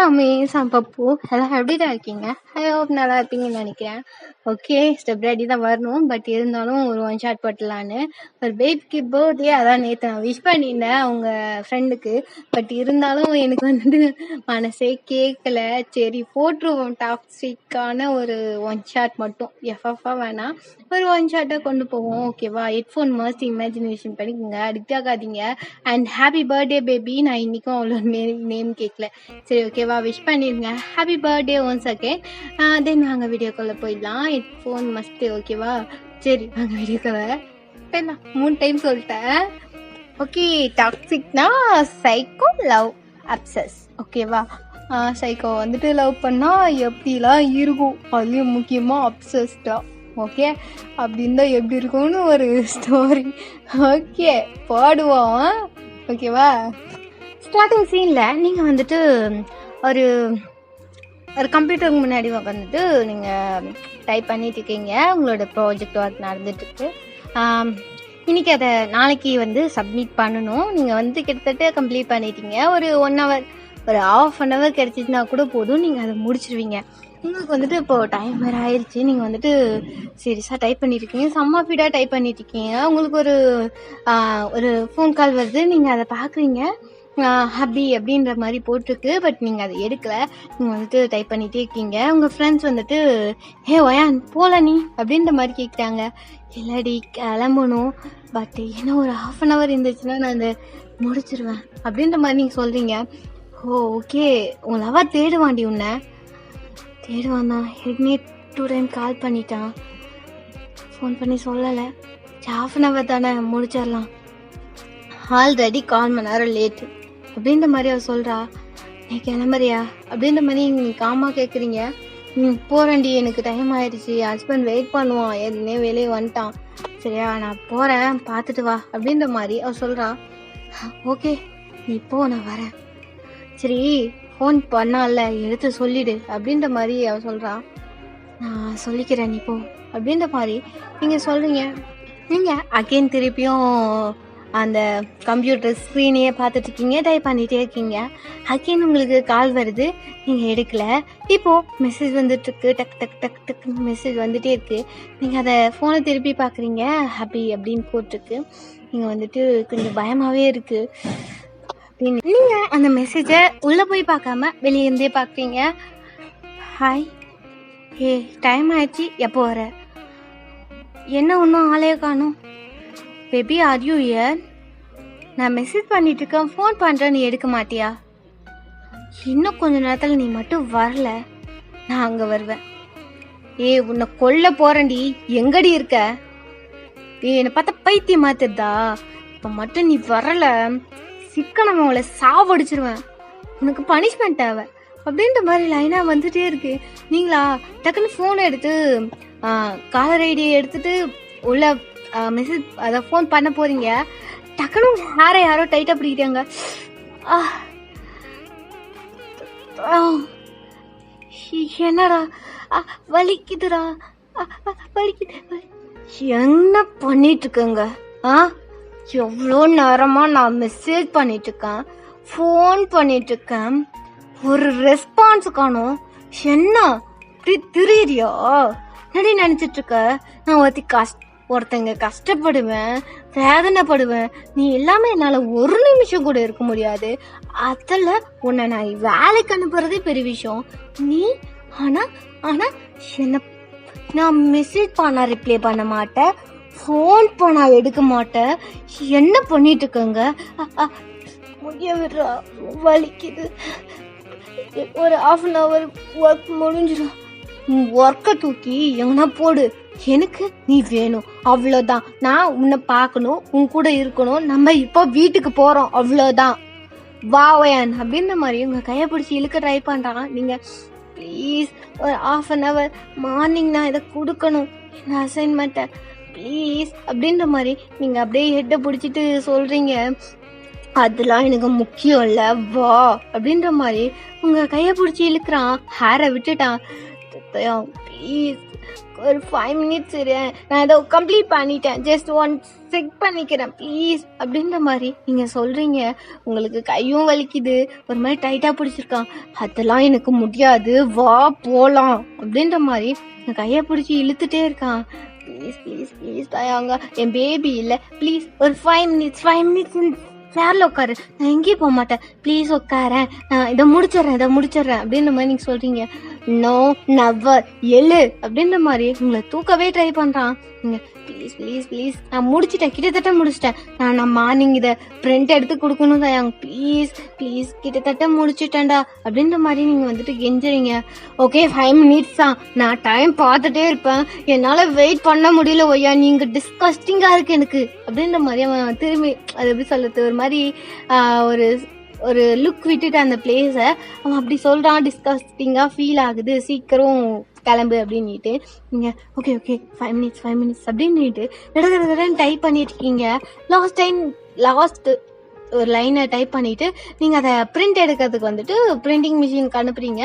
Amazon பப்பு எல்லாம் எப்படிதான் இருக்கீங்க? ஐ ஹோப் நல்லா இருப்பீங்கன்னு நினைக்கிறேன். ஓகே, ஸ்டெப் ரெடி தான் வரணும். பட் இருந்தாலும் ஒரு ஒன் ஷாட் போட்டலான்னு ஒரு பேபிக்கு பர்த்டே. அதான் நேற்று நான் விஷ் பண்ணியிருந்தேன் அவங்க ஃப்ரெண்டுக்கு. பட் இருந்தாலும் எனக்கு வந்துட்டு மனசே கேட்கல. சரி போட்டுருவோம், டாக்ஸிக்கான ஒரு ஒன் ஷாட் மட்டும். எஃப்எஃபாக வேணாம், ஒரு ஒன் ஷாட்டாக கொண்டு போவோம். ஓகேவா? ஹெட்ஃபோன் மஸ்ட் இமேஜினேஷன் பண்ணிக்கோங்க, அடிக்ட் ஆகாதீங்க. And happy birthday baby. நான் இன்னைக்கும் அவ்வளோ நேம் கேட்கல. சரி ஓகேவா, விஷ் பண்ணிடுங்க. Happy birthday once again. Then வாங்க வீடியோக்குள்ளே போயிடலாம். Headphone must. ஓகேவா? சரி வாங்க வீடியோக்குள்ளே போயிடலாம். 3 டைம் சொல்லிட்டேன். ஓகே, டாக்ஸிக்னா சைக்கோ, லவ், அப்சஸ். ஓகேவா? சைக்கோ வந்துட்டு லவ் பண்ணால் எப்படிலாம் இருக்கும், அதுலேயும் முக்கியமாக அப்சஸ்டா. ஓகே, அப்படி இருந்தால் எப்படி இருக்கும்னு ஒரு ஸ்டோரி. ஓகே பாடுவோம். ஓகேவா? ஸ்டார்டிங் சீனில் நீங்கள் வந்துட்டு ஒரு கம்ப்யூட்டருக்கு முன்னாடி வந்துட்டு நீங்கள் டைப் பண்ணிட்டு இருக்கீங்க. உங்களோட ப்ராஜெக்ட் ஒர்க் நடந்துட்டுருக்கு. இன்றைக்கி அதை நாளைக்கு வந்து சப்மிட் பண்ணணும். நீங்கள் வந்து கிட்டத்தட்ட கம்ப்ளீட் பண்ணிட்டீங்க. ஒரு 1 hour, ஒரு ½ an hour கிடச்சிச்சுன்னா கூட போதும், நீங்கள் அதை முடிச்சிருவீங்க. உங்களுக்கு வந்துட்டு இப்போது டைம் வேறு ஆயிடுச்சு. நீங்கள் வந்துட்டு சீரியஸாக டைப் பண்ணியிருக்கீங்க, செம்ம ஃபீடாக டைப் பண்ணிட்டுருக்கீங்க. உங்களுக்கு ஒரு ஃபோன் கால் வருது. நீங்கள் அதை பார்க்குறீங்க. ஹப்பி அப்படின்ற மாதிரி போட்டிருக்கு. பட் நீங்கள் அதை எடுக்கலை. நீங்கள் வந்துட்டு டைப் பண்ணிகிட்டே இருக்கீங்க. உங்கள் ஃப்ரெண்ட்ஸ் வந்துட்டு ஹே ஒயான் போகல நீ அப்படின்ற மாதிரி கேட்குறாங்க. இல்லடி கிளம்பணும், பட் ஏன்னா ஒரு ½ an hour இருந்துச்சுன்னா நான் அதை முடிச்சிருவேன் அப்படின்ற மாதிரி நீங்கள் சொல்கிறீங்க. ஓ ஓகே, உங்கள் லவர் தேடுவாண்டி, உன்னை தேடுவான் தான். ஏற்கனவே 2 டைம் கால் பண்ணிட்டான், ஃபோன் பண்ணி சொல்லலை. ½ an hour தானே, முடிச்சிடலாம். ஆல்ரெடி 1/4 மணி நேரம் லேட்டு அப்படின்ற மாதிரி அவள் சொல்கிறா. நீ கிளம்புறியா அப்படின்ற மாதிரி நீங்கள் காமா கேட்குறீங்க. போகிறேன்டி, எனக்கு டைம் ஆயிடுச்சு, ஹஸ்பண்ட் வெயிட் பண்ணுவான், ஏற்கனவே வெளியே வந்துட்டான், சரியா நான் போகிறேன், பார்த்துட்டு வா அப்படின்ற மாதிரி அவள் சொல்கிறா. ஓகே நீ போ, நான் வரேன். சரி ஃபோன் பண்ணால எடுத்து சொல்லிடு அப்படின்ற மாதிரி அவள் சொல்கிறா. நான் சொல்லிக்கிறேன், நீ போ அப்படின்ற மாதிரி நீங்கள் சொல்கிறீங்க. நீங்கள் அகெயின் திருப்பியும் அந்த கம்ப்யூட்டர் ஸ்க்ரீனையே பார்த்துட்ருக்கீங்க, டைப் பண்ணிகிட்டே இருக்கீங்க. அகெயின் உங்களுக்கு கால் வருது, நீங்கள் எடுக்கலை. இப்போது மெசேஜ் வந்துட்டுருக்கு, டக் டக் டக் டக்குன்னு மெசேஜ் வந்துகிட்டே இருக்குது. நீங்கள் அதை ஃபோனை திருப்பி பார்க்குறீங்க, ஹாப்பி அப்படின்னு போட்டிருக்கு. நீங்கள் வந்துட்டு கொஞ்சம் பயமாகவே இருக்குது அப்படின்னு நீங்கள் அந்த மெசேஜை உள்ளே போய் பார்க்காம வெளியே இருந்தே பார்க்குறீங்க. ஹாய், ஏ டைம் ஆயிடுச்சு, எப்போ வர? என்ன ஒன்றும் ஆளையே காணும். Baby are you here? நான் மெசேஜ் பண்ணிட்டு இருக்கேன், ஃபோன் பண்ணுறேன், நீ எடுக்க மாட்டியா? இன்னும் கொஞ்ச நேரத்தில் நீ மட்டும் வரல, நான் அங்கே வருவேன். உன்னை கொல்ல போறேன்டி, எங்கடி இருக்க? என்னை பார்த்தா பைத்தியம் மாத்துதா? இப்போ மட்டும் நீ வரல, சிக்கனம் அவளை சாவடிச்சிருவேன், உனக்கு பனிஷ்மெண்ட் தேவை அப்படின்ற மாதிரி லைனாக வந்துட்டே இருக்கு. நீங்களா டக்குன்னு ஃபோனை எடுத்து காலர் ஐடியை எடுத்துட்டு உள்ள மெசேஜ் அதை ஃபோன் பண்ண போறீங்க. டக்குனு ஹேரை யாரோ டைட்டாக பிடிக்கிறாங்க. என்னடா வலிக்குதுடா, வலிக்குது. என்ன பண்ணிட்டு இருக்கங்க? எவ்வளோ நேரமாக நான் மெசேஜ் பண்ணிட்டு இருக்கேன், ஃபோன் பண்ணிட்டு இருக்கேன், ஒரு ரெஸ்பான்ஸ் காணும். என்ன இப்படி திரியா? நடி நினச்சிட்டு இருக்க நான் ஒருத்தங்க கஷ்டப்படுவேன், வேதனைப்படுவேன், நீ எல்லாமே என்னால் ஒரு நிமிஷம் கூட இருக்க முடியாது. அதில் உன்னை நான் வேலைக்கு அனுப்புறதே பெரிய விஷயம். நீ ஆனால் என்ன, நான் மெசேஜ் பண்ணால் ரிப்ளை பண்ண மாட்டேன், ஃபோன் பண்ணால் எடுக்க மாட்டேன். என்ன பண்ணிட்டு இருக்கங்க? முடிய விடுறா, வலிக்குது. ஒரு ½ an hour ஒர்க் முடிஞ்சிடும். ஒர்க்கை தூக்கி எங்கன்னா போடு, எனக்கு நீ வேணும், அவ்வளோதான். நான் உன்னை பார்க்கணும், உன் கூட இருக்கணும், நம்ம இப்போ வீட்டுக்கு போகிறோம், அவ்வளோதான். வா ஒயான் அப்படின்ற மாதிரி உங்கள் கையை பிடிச்சி இழுக்க ட்ரை பண்ணுறாங்க. நீங்கள் ப்ளீஸ் ஒரு ½ an hour, மார்னிங் நான் இதை கொடுக்கணும், இந்த அசைன்மெண்ட்டை, ப்ளீஸ் அப்படின்ற மாதிரி நீங்கள் அப்படியே ஹெட்டை பிடிச்சிட்டு சொல்கிறீங்க. அதெல்லாம் எனக்கு முக்கியம் இல்லை, வா அப்படின்ற மாதிரி உங்கள் கையை பிடிச்சி இழுக்கிறான். ஹேரை விட்டுட்டான். தயா ப்ளீஸ் ஒரு 5 மினிட்ஸ் இரு, நான் இதை கம்ப்ளீட் பண்ணிட்டேன், ஜஸ்ட் செக் பண்ணிக்கிறேன் ப்ளீஸ் அப்படின்ற மாதிரி நீங்கள் சொல்கிறீங்க. உங்களுக்கு கையும் வலிக்குது, ஒரு மாதிரி டைட்டாக பிடிச்சிருக்கான். அதெல்லாம் எனக்கு முடியாது, வா போகலாம் அப்படின்ற மாதிரி என் கையை பிடிச்சி இழுத்துட்டே இருக்கான். ப்ளீஸ் ப்ளீஸ் ப்ளீஸ் தயாங்க, என் பேபி இல்லை, ப்ளீஸ் ஒரு 5 மினிட்ஸ் சேர்ல உட்காரு, நான் எங்கேயும் போக மாட்டேன், ப்ளீஸ் உட்காரேன், நான் இதை முடிச்சிடுறேன் அப்படின்ற மாதிரி நீங்கள் சொல்கிறீங்க. நோ நவர் எழு அப்படின்ற மாதிரி உங்களை தூக்கவே ட்ரை பண்ணுறான். நீங்கள் ப்ளீஸ் ப்ளீஸ் ப்ளீஸ் நான் முடிச்சிட்டேன், கிட்டத்தட்ட முடிச்சிட்டேன், நான் மார்னிங் இதை பிரிண்ட் எடுத்து கொடுக்கணும் தயாங்க, ப்ளீஸ் ப்ளீஸ் கிட்டத்தட்ட முடிச்சிட்டேன்டா அப்படின்ற மாதிரி நீங்கள் வந்துட்டு கெஞ்சுறீங்க. ஓகே 5 மினிட்ஸ் தான், நான் டைம் பார்த்துட்டே இருப்பேன், என்னால் வெயிட் பண்ண முடியல ஒய்யா, நீங்கள் டிஸ்கஸ்டிங்காக இருக்கு எனக்கு அப்படின்ற மாதிரி அவன் திரும்பி அது எப்படி சொல்கிறது ஒரு மாதிரி ஒரு லுக் விட்டுட்டு அந்த பிளேஸை அவன் அப்படி சொல்கிறான். டிஸ்கஸ்டிங்காக ஃபீல் ஆகுது, சீக்கிரம் கிளம்பு அப்படின்ட்டு நீங்கள் ஓகே 5 மினிட்ஸ் அப்படின்ட்டு கடகடன்னு டைப் பண்ணிட்டு இருக்கீங்க. லாஸ்ட் ஒரு லைனை டைப் பண்ணிவிட்டு நீங்கள் அதை பிரிண்ட் எடுக்கிறதுக்கு வந்துட்டு பிரிண்டிங் மிஷினுக்கு அனுப்புறீங்க.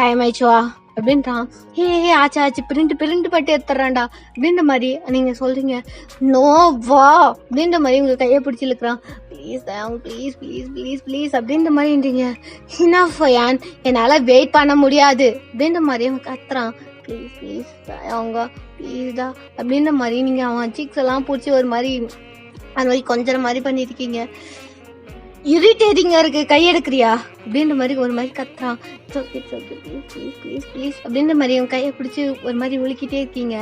டைம் ஆயிடுச்சுவா அப்படின்றான். ஆச்சு பிரிண்ட் பட்டு எடுத்துறான்டா அப்படின்ற மாதிரி நீங்கள் சொல்கிறீங்க. நோ வா அப்படின்ற மாதிரி உங்களை கையை பிடிச்சி இழுக்கிறான். ப்ளீஸ் தயாங் ப்ளீஸ் ப்ளீஸ் ப்ளீஸ் ப்ளீஸ் அப்படின்ற மாதிரின்றீங்க. இனஃப் யான், என்னால் வெயிட் பண்ண முடியாது அப்படின்ற மாதிரி அவன் கத்துறான். ப்ளீஸ் ப்ளீஸ் தயாங்க ப்ளீஸ்டா அப்படின்ற மாதிரி நீங்கள் அவன் சீக்ஸ் எல்லாம் பிடிச்சி ஒரு மாதிரி அந்த மாதிரி கொஞ்சம் மாதிரி பண்ணிட்டு இருக்கீங்க. இரிட்டேட்டிங்கா இருக்கு, கையெடுக்கிறியா அப்படின்ற மாதிரி ஒரு மாதிரி கத்துறான். ப்ளீஸ் அப்படின்ற மாதிரி அவன் கையை பிடிச்சி ஒரு மாதிரி உலுக்கிட்டே இருக்கீங்க.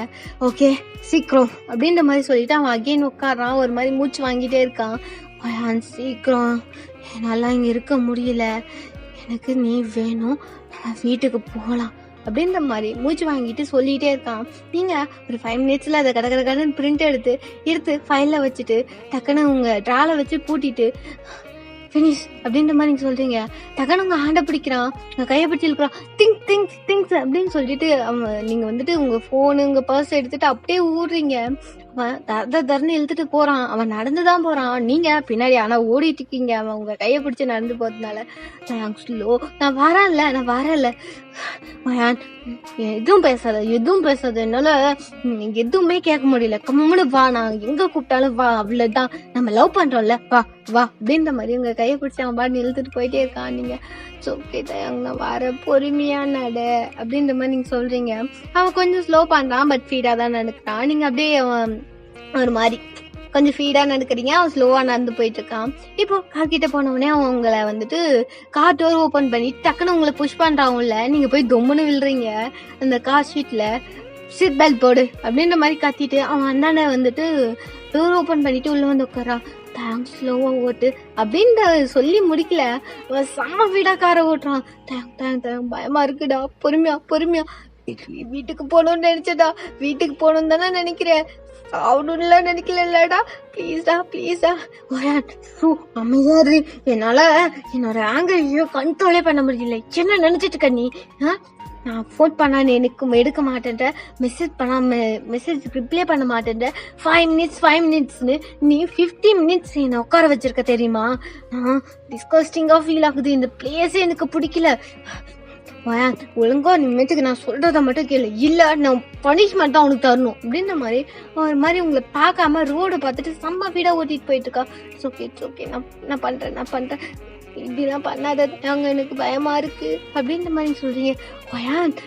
ஓகே சீக்கிரம் அப்படின்ற மாதிரி சொல்லிட்டு அவன் அகெயின் உட்காரான், ஒரு மாதிரி மூச்சு வாங்கிட்டே இருக்கான். சீக்கிரம், என்னால் இங்கே இருக்க முடியல, எனக்கு நீ வேணும், நான் வீட்டுக்கு போகலாம் அப்படின்ற மாதிரி மூச்சு வாங்கிட்டு சொல்லிகிட்டே இருக்கான். நீங்கள் ஒரு 5 மினிட்ஸில் அதை கடன்னு பிரிண்ட் எடுத்து ஃபைலில் வச்சுட்டு டக்குன்னு உங்கள் ட்ராலை வச்சு பூட்டிட்டு ஃபினிஷ் அப்படின்ற மாதிரி நீங்கள் சொல்கிறீங்க. டக்குன்னு உங்கள் ஹேண்டை பிடிக்கிறான், உங்கள் கையை பிடிச்சி இருக்கிறான். திங்ஸ் அப்படின்னு சொல்லிட்டு அவன் நீங்கள் வந்துட்டு உங்கள் ஃபோனு உங்கள் பர்ஸ் எடுத்துகிட்டு அப்படியே ஊடுறீங்க. அவன் தரன்னு இழுத்துட்டு போகிறான். அவன் நடந்து தான் போகிறான், நீங்கள் பின்னாடி ஆனால் ஓடிட்டு இருக்கீங்க. அவன் உங்கள் கையை பிடிச்சி நடந்து போகிறதுனால ஸ்லோ, நான் வரல மயான், எதுவும் பேசாத என்னால் எதுவுமே கேட்க முடியல, கம்முன்னு வா, நான் எங்கே கூப்பிட்டாலும் வா, அவ்வளோதான், நம்ம லவ் பண்ணுறோம்ல, வா அப்படின்ற மாதிரி உங்கள் கையை பிடிச்சி அவன் பாட்டு இழுத்துட்டு போயிட்டே இருக்கான். நீங்கள் ஓகே தயாங்க நான் வர பொறுமையா நட அப்படின்ற மாதிரி நீங்கள் சொல்கிறீங்க. அவன் கொஞ்சம் ஸ்லோ பண்ணுறான், பட் ஃபீடாக தான் நடக்கிறான். நீங்கள் அப்படியே அவன் ஒரு மாதிரி கொஞ்சம் ஃபீடாக நடக்கிறீங்க, அவன் ஸ்லோவாக நடந்து போயிட்டுருக்கான். இப்போ கார் கிட்ட போனவுடனே அவன் உங்களை வந்துட்டு கார் டோர் ஓப்பன் பண்ணி டக்குன்னு உங்களை புஷ் பண்ணுறாங்கல்ல, நீங்கள் போய் தொம்முன்னு விழுறீங்க அந்த கார் சீட்டில். சீட் பெல்ட் போடு அப்படின்ற மாதிரி கத்திட்டு அவன் அந்தாண்ட வந்துட்டு டோர் ஓப்பன் பண்ணிட்டு உள்ளே வந்து உட்காரான். தேங்க்ஸ், ஸ்லோவாக ஓட்டு அப்படின்ற சொல்லி முடிக்கல, அவன் செம்ம வீடாக காரை ஓட்டுறான். தேங்க் பயமாக இருக்குடா, பொறுமையா வீட்டுக்கு போகணும்னு நினைச்சடா, வீட்டுக்கு போகணும்னு தானே நினைக்கிறேன், சாப்பிடணும்லாம் நினைக்கலடா, ப்ளீஸ்டா அமையாரு, என்னால் என்னோட ஆங்கர் கண்ட்ரோலே பண்ண முடியல. என்ன நினைச்சிட்டு இருக்க நீ? நான் ஃபோன் பண்ணான்னு எனக்கு எடுக்க மாட்டேன்ற, மெசேஜ் ரிப்ளை பண்ண மாட்டேன்ற, 5 மினிட்ஸ்னு நீ 50 மினிட்ஸ் என்னை உட்கார வச்சிருக்க தெரியுமா? நான் டிஸ்கஸ்டிங்காக ஃபீல் ஆகுது, இந்த பிளேஸே எனக்கு பிடிக்கல. ஒழுங்கா நிமிஷத்துக்கு நான் சொல்றத மட்டும் கேளு, இல்ல நான் பனிஷ்மெண்ட் தான் உனக்கு தரணும் அப்படின்ற மாதிரி ஒரு மாதிரி உங்களை பார்க்காம ரோடு பார்த்துட்டு செம்ம வீடா ஓட்டிட்டு போயிட்டு இருக்கா. ஓகே நான் பண்றேன் இப்படிலாம் பண்ணாத, நாங்கள் எனக்கு பயமா இருக்கு அப்படின்ற மாதிரி சொல்றீங்க.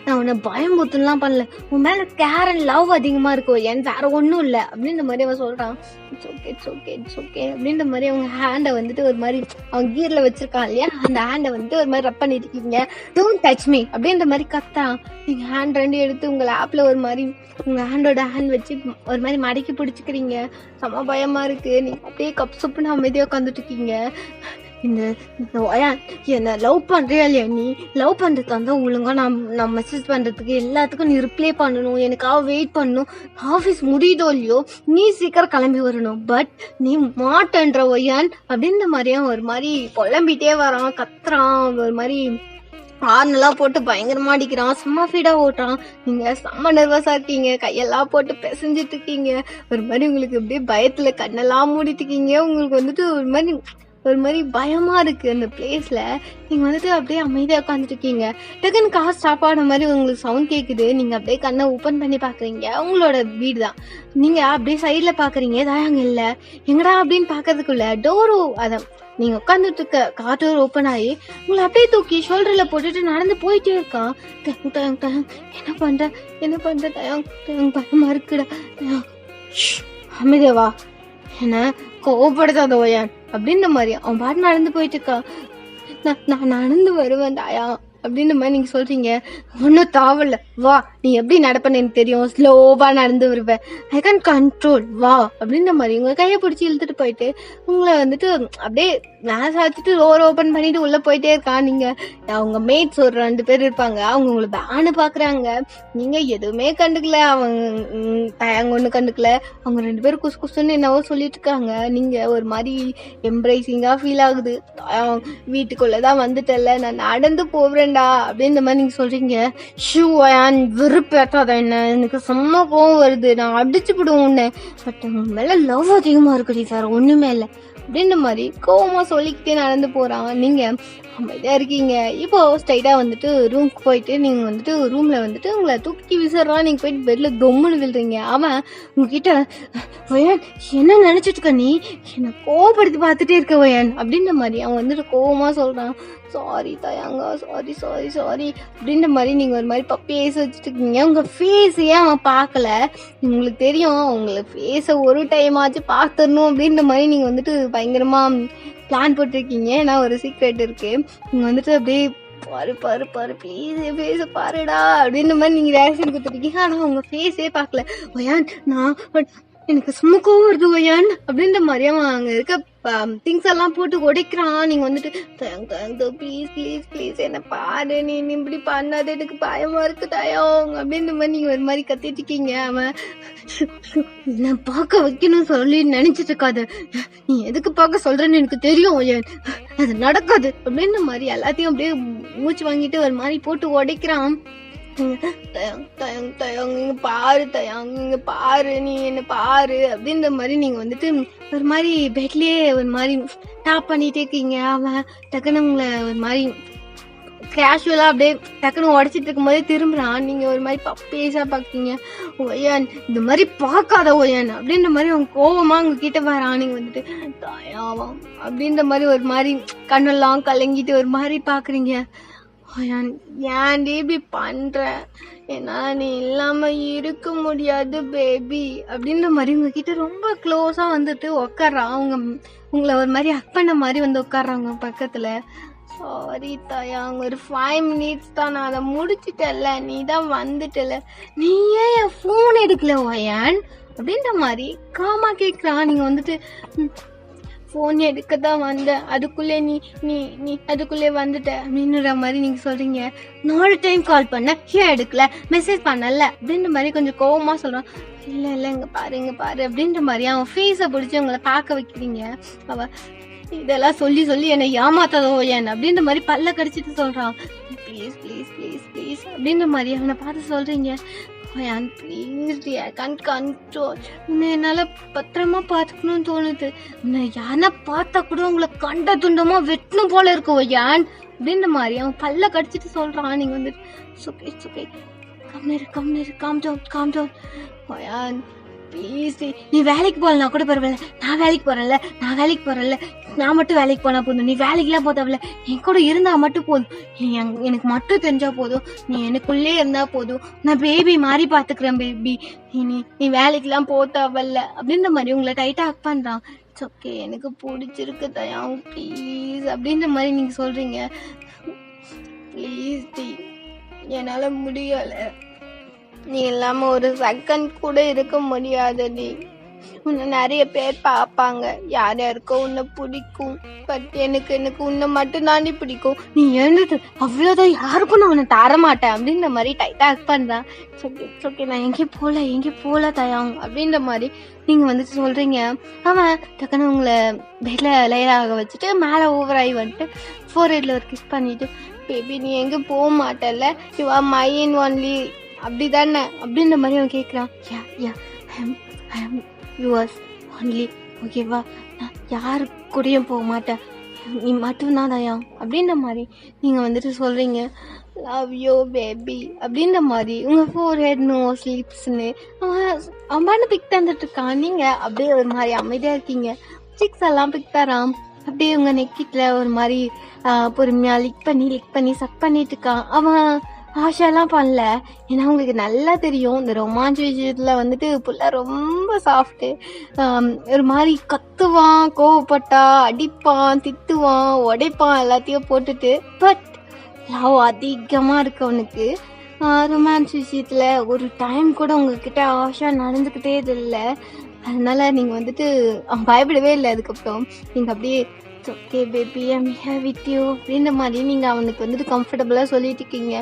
நான் உன்னை பயமுறுத்துலாம் பண்ணல, உன் மேல கேர் அண்ட் லவ் அதிகமா இருக்கு, என் வேற ஒன்றும் இல்லை அப்படின்ற மாதிரி அவன் சொல்றான். இட்ஸ் ஓகே அப்படின்ற மாதிரி அவங்க ஹேண்டை வந்துட்டு ஒரு மாதிரி அவன் கீர்ல வச்சிருக்கான் இல்லையா, அந்த ஹேண்டை வந்துட்டு ஒரு மாதிரி ரப் பண்ணிட்டு இருக்கீங்க. டோன்ட் டச் மீ அப்படின்ற மாதிரி கத்தான். நீங்க ஹேண்ட் 2 எடுத்து உங்க லேப்ல ஒரு மாதிரி உங்க ஹேண்டோட ஹேண்ட் வச்சு ஒரு மாதிரி மடக்கி பிடிச்சிக்கிறீங்க. செம்ம பயமா இருக்கு, நீங்க அப்படியே கப் சுப்புன்னு அமைதியா உட்காந்துட்டு இருக்கீங்க. இந்த என்ன லவ் பண்ணுறியா இல்லையா? நீ லவ் பண்ணுறதுக்கு வந்து ஒழுங்கா நான் மெசேஜ் பண்ணுறதுக்கு எல்லாத்துக்கும் நீ ரிப்ளை பண்ணணும், எனக்காக வெயிட் பண்ணணும், ஆஃபீஸ் முடியுதோ இல்லையோ நீ சீக்கிரம் கிளம்பி வரணும், பட் நீ மாட்டேன்ற ஒய்யான் அப்படின்ற மாதிரியா ஒரு மாதிரி புலம்பிட்டே வரான், கத்துறான், ஒரு மாதிரி ஹார்னெல்லாம் போட்டு பயங்கரமா அடிக்கிறான், செம்ம ஃபீடா ஓட்டுறான். நீங்க செம்ம நர்வஸா இருக்கீங்க, கையெல்லாம் போட்டு பிசைஞ்சிட்டு இருக்கீங்க, ஒரு மாதிரி உங்களுக்கு அப்படியே பயத்துல கண்ணெல்லாம் மூடிட்டு இருக்கீங்க. உங்களுக்கு வந்துட்டு ஒரு மாதிரி ஒரு மாதிரி பயமா இருக்கு அந்த பிளேஸ்ல. நீங்க வந்துட்டு அப்படியே அமைதியா உட்காந்துட்டு இருக்கீங்க. டக்குன்னு கார் ஸ்டாப் ஆன மாதிரி உங்களுக்கு சவுண்ட் கேக்குது. நீங்க அப்படியே கண்ணை ஓப்பன் பண்ணி பாக்குறீங்க. உங்களோட வீடு தான். நீங்க அப்படியே சைட்ல பாக்குறீங்க, தயாங்க இல்ல. எங்கடா அப்படின்னு பாக்குறதுக்குள்ள டோரு அத நீங்க உட்காந்துட்டு இருக்க கார் டோர் ஓப்பன் ஆகி உங்களை அப்படியே தூக்கி ஷோல்டர்ல போட்டுட்டு நடந்து போயிட்டே இருக்கான். டயங் டயங் டயங். என்ன பண்ற டயங் டயங், பயமா இருக்குடா டயங். அமைதியா வா, என்ன கோவப்படுத்தாத ஓயான் அப்படின்ற மாதிரி அவன் பாட்டு நடந்து போயிட்டு இருக்கான். நான் நடந்து வருவேன் தாயா அப்படின்ற மாதிரி நீங்க சொல்றீங்க. ஒன்னும் தாவல, வா, நீ எப்படி நடப்பன்னு எனக்கு தெரியும், ஸ்லோவா நடந்து வருவேன், ஐ கேன் கண்ட்ரோல், வா அப்படின்ற மாதிரி உங்க கையை பிடிச்சி இழுத்துட்டு போயிட்டு உங்களை வந்துட்டு அப்படியே மேஸ் ஆச்சுட்டு டோர் ஓப்பன் பண்ணிட்டு உள்ள போயிட்டே இருக்கான். நீங்க அவங்க மேட்ஸ் ஒரு 2 பேர் இருப்பாங்க, அவங்க உங்களை பேனு பாக்குறாங்க. நீங்க எதுவுமே கண்டுக்கல, அவங்க ஒண்ணு கண்டுக்கல. அவங்க 2 பேரும் குசு குசுன்னு என்னவோ சொல்லிட்டு இருக்காங்க. நீங்க ஒரு மாதிரி எம்ப்ரைசிங்கா ஃபீல் ஆகுது. வீட்டுக்குள்ளதான் வந்துட்டல, நான் நடந்து போவேன்டா அப்படின்ற மாதிரி நீங்க சொல்றீங்க. ஷூ வெறுப்பேத்தாத, என்ன எனக்கு செம்ம கோவம் வருது, நான் அடிச்சு விடுவோம் உன்னை, பட் உங்க மேல லவ் அதிகமா இருக்குடி சார், ஒண்ணுமே இல்லை அப்படின்ற மாதிரி கோவமா சொல்லிக்கிட்டே நடந்து போறான். நீங்க அமைதியா இருக்கீங்க. இப்போ ஸ்ட்ரைட்டா வந்துட்டு ரூம்க்கு போயிட்டு நீங்க வந்துட்டு ரூம்ல வந்துட்டு உங்களை தூக்கி விசிறான். நீங்க போயிட்டு பெட்ல தொம்முன்னு விழுறீங்க. அவன் உங்ககிட்ட ஒயன் என்ன நினைச்சிட்டு இருக்க, நீ என்ன கோவப்படுத்தி பார்த்துட்டே இருக்க ஒயன் அப்படின்ற மாதிரி அவன் வந்துட்டு கோவமா சொல்றான். சாரி தயாங்க, சாரி சாரி சாரி அப்படின்ற மாதிரி நீங்க ஒரு மாதிரி பப்பேஸ் வச்சுட்டு இருக்கீங்க. உங்க ஃபேஸையே அவன் பார்க்கல. உங்களுக்கு தெரியும், உங்களுக்கு ஃபேஸை ஒரு டைம் ஆச்சு பார்த்துடணும் அப்படின்ற மாதிரி நீங்க வந்துட்டு பயங்கரமா பிளான் போட்டிருக்கீங்க. ஏன்னா ஒரு சீக்ரெட் இருக்கு. நீங்க வந்துட்டு அப்படியே பாரு பாரு பாரு ப்ளீஸ் ஃபேஸை பாருடா அப்படின்ற மாதிரி நீங்க ரியாக்ஷன் கொடுத்துருக்கீங்க. ஆனா உங்க ஃபேஸே பார்க்கல. ஒயான் நான் எனக்கு சுமக்கவும் வருது ஒயான் அப்படின்ற மாதிரி அவன் அங்க இருக்க திங்ஸ் எல்லாம் போட்டு உடைக்கிறான். நீங்க வந்துட்டு ப்ளீஸ் ப்ளீஸ் ப்ளீஸ் என்ன பாரு, நீ இப்படி பண்ணாது, எனக்கு பயமா இருக்கு தயம் அப்படின்ற மாதிரி நீங்க ஒரு மாதிரி கத்திட்டு இருக்கீங்க. அவன் என்ன பார்க்க வைக்கணும்னு சொல்லி நினைச்சிட்டு இருக்காது, நீ எதுக்கு பார்க்க சொல்றேன்னு எனக்கு தெரியும், அது நடக்காது அப்படின்ற மாதிரி எல்லாத்தையும் அப்படியே மூச்சு வாங்கிட்டு ஒரு மாதிரி போட்டு உடைக்கிறான். இங்க பாரு தயாங், இங்க பாரு, நீ என்ன பாரு அப்படின்ற மாதிரி நீங்க வந்துட்டு ஒரு மாதிரி பெட்லயே ஒரு மாதிரி டாப் பண்ணிட்டே இருக்கீங்க. அவன் டக்குன்னு உங்களை ஒரு மாதிரி கேஷுவலா அப்படியே டக்குன்னு உடைச்சிட்டு இருக்கும் போதே திரும்புறான். நீங்க ஒரு மாதிரி பப்பேஸா பாக்கீங்க. ஒய்யான் இந்த மாதிரி பார்க்காத ஒய்யான் அப்படின்ற மாதிரி அவங்க கோவமா உங்க கிட்ட வரான். நீங்க வந்துட்டு தயாவாம் அப்படின்ற மாதிரி ஒரு மாதிரி கண்ணெல்லாம் கலங்கிட்டு ஒரு மாதிரி பாக்குறீங்க. ஏன்டி இப்படி பண்ற, என்னால நீ இல்லாம இருக்க முடியாது பேபி அப்படின்ற மாதிரி உங்ககிட்ட ரொம்ப க்ளோஸா வந்துட்டு உட்கார்றான். உங்களை ஒரு மாதிரி ஹக் பண்ண மாதிரி வந்து உட்கார்றாங்க பக்கத்துல. சாரி தயாங், ஒரு 5 minutes தான், நான் அதை முடிச்சுட்டல, நீ தான் வந்துட்டல, நீ ஏன் என் போன் எடுக்கல ஒயான் அப்படின்ற மாதிரி காமா கேக்குறான். நீங்க வந்துட்டு போன் எடுக்க தான் வந்தேன், அதுக்குள்ளே நீ நீ நீ அதுக்குள்ளே வந்துட்ட அப்படின்ற மாதிரி நீங்க சொல்றீங்க. 4 டைம் கால் பண்ண, ஏன் எடுக்கல, மெசேஜ் பண்ணல அப்படின்ற மாதிரி கொஞ்சம் கோவமா சொல்றான். இல்ல இங்க பாரு இங்க பாரு அப்படின்ற மாதிரி அவன் ஃபேஸை பிடிச்சி உங்களை பார்க்க வைக்கிறீங்க. அவ இதெல்லாம் சொல்லி சொல்லி என்னை ஏமாத்தாதோ ஏன் அப்படின்ற மாதிரி பல்ல கடிச்சிட்டு சொல்றான். ப்ளீஸ் ப்ளீஸ் ப்ளீஸ் ப்ளீஸ் அப்படின்ற மாதிரி அவனை பார்த்து சொல்றீங்க. ப்ளீஸ் ஐ கான்ட் கண்ட்ரோல், உன்னை என்னால பத்திரமா பாத்துக்கணும்னு தோணுது, உன்னை யாரா பார்த்தா கூட உங்களை கண்ட துண்டமா வெட்டணும் போல இருக்கு ஒய்யான் அப்படின்ற மாதிரி அவன் பல்ல கடிச்சிட்டு சொல்றான். நீங்க வந்து சுகே காம் டவுன் ஒய்யான் ப்ளீஸ், நீ வேலைக்கு போகலனா கூட பரவாயில்ல, நான் வேலைக்கு போறேன்ல, நான் மட்டும் வேலைக்கு போனா போதும், நீ வேலைக்கெல்லாம் போதவில்ல, என் கூட இருந்தா மட்டும் போதும், எனக்கு மட்டும் தெரிஞ்சா போதும், நீ எனக்குள்ளே இருந்தா போதும், நான் பேபி மாதிரி பாத்துக்கிறேன் பேபி, நீ வேலைக்கெல்லாம் போத்தவல்ல அப்படின்ற மாதிரி உங்களை டைட்டா ஹக் பண்றான். இட்ஸ் ஓகே, எனக்கு பிடிச்சிருக்கு தயாங் ப்ளீஸ் அப்படின்ற மாதிரி நீங்க சொல்றீங்க. ப்ளீஸ் டி, என்னால முடியல, நீ இல்லாம ஒரு செகண்ட் கூட இருக்க முடியாது. நீ உன்னை நிறைய பேர் பார்ப்பாங்க, யார் யாருக்கோ உன்னை பிடிக்கும், பட் எனக்கு உன்னை மட்டும் தாண்டி பிடிக்கும், நீ எழுந்துட்டு அவ்வளவுதான், யாருக்கும் நான் உன்னை தரமாட்டேன் அப்படின்ற மாதிரி டைட்டா ஹக் பண்றான். ஓகே நான் எங்கேயும் போல தயாங் அப்படின்ற மாதிரி நீங்க வந்துட்டு சொல்றீங்க. அவன் டக்குன்னு உங்களை பெட்ல லேயராக வச்சுட்டு மேல ஓவர் ஆகி வந்துட்டு ஃபோர்ஹெட்ல ஒரு கிஸ் பண்ணிட்டு, பேபி நீ எங்க போக மாட்டல, யூ ஆர் மைன் ஒன்லி அப்படிதானே அப்படின்ற மாதிரி அவன் கேட்குறான். ஐ ஆம் யுவர்ஸ் ஒன்லி, ஓகேவா, நான் யாரு கூடயும் போக மாட்டேன், நீ மட்டும்தான் தயா அப்படின்ற மாதிரி நீங்கள் வந்துட்டு சொல்கிறீங்க. லவ் யூ பேபி அப்படின்ற மாதிரி உங்கள் ஃபோர் ஹெட் நோ ஸ்லீப்ஸ்ன்னு அவன் பாட்டு பிக் தந்துட்டு இருக்கான். நீங்கள் அப்படியே ஒரு மாதிரி அமைதியாக இருக்கீங்க. சிக்ஸ் எல்லாம் பிக் தரான். அப்படியே உங்கள் நெக்கிட்ட ஒரு மாதிரி பொறுமையாக லிக் பண்ணி சக் பண்ணிட்டு இருக்கான். அவன் ஆஷாலாம் பண்ணல. ஏன்னா உங்களுக்கு நல்லா தெரியும் இந்த ரொமான்ஸ் விஷயத்தில் வந்துட்டு புள்ள ரொம்ப சாஃப்ட்டு. ஒரு மாதிரி கத்துவான், கோவப்பட்டா அடிப்பான், திட்டுவான், உடைப்பான் எல்லாத்தையும் போட்டுட்டு. பட் லவ் அதிகமாக இருக்கு அவனுக்கு. ரொமான்ஸ் விஷயத்தில் ஒரு டைம் கூட உங்ககிட்ட ஆஷா நடந்துக்கிட்டே இல்லை. அதனால நீங்கள் வந்துட்டு பயப்படவே இல்லை. அதுக்கப்புறம் நீங்கள் அப்படியே okay baby I'm here with you அப்படின்ற மாதிரி நீங்கள் அவனுக்கு வந்துட்டு கம்ஃபர்டபுளாக சொல்லிட்டு இருக்கீங்க.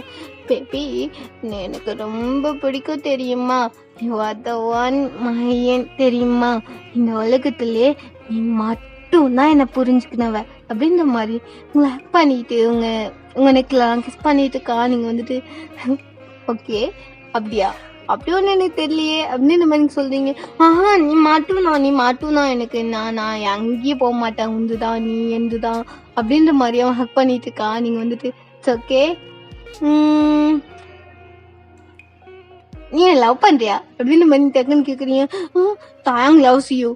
பேபி எனக்கு ரொம்ப பிடிக்கும் தெரியுமா, யூ ஆர் த ஒன் மையன் தெரியுமா, இந்த உலகத்திலே நீ மட்டும்தான் என்னை புரிஞ்சுக்கினவ அப்படின்ற மாதிரி உங்களை ஹக் பண்ணிட்டு உங்கள் நெக்கில் கிஸ் பண்ணிட்டு இருக்கா. நீங்கள் வந்துட்டு ஓகே அப்படியா, அப்படி ஒன்று எனக்கு தெரியலையே அப்படின்னு நம்ம எனக்கு சொல்றீங்க. நீ மாட்டும்தான் எனக்கு, நான் எங்கேயும் போக மாட்டேன், உந்துதான் நீ எந்துதான் அப்படின்ற மாதிரி அவன் ஹக் பண்ணிட்டு இருக்கா. நீங்க வந்துட்டு இட்ஸ் ஓகே, நீ லவ் பண்றியா அப்படின்னு மாதிரி டக்குன்னு கேக்குறீங்க. தாங் லவ்ஸ் யூ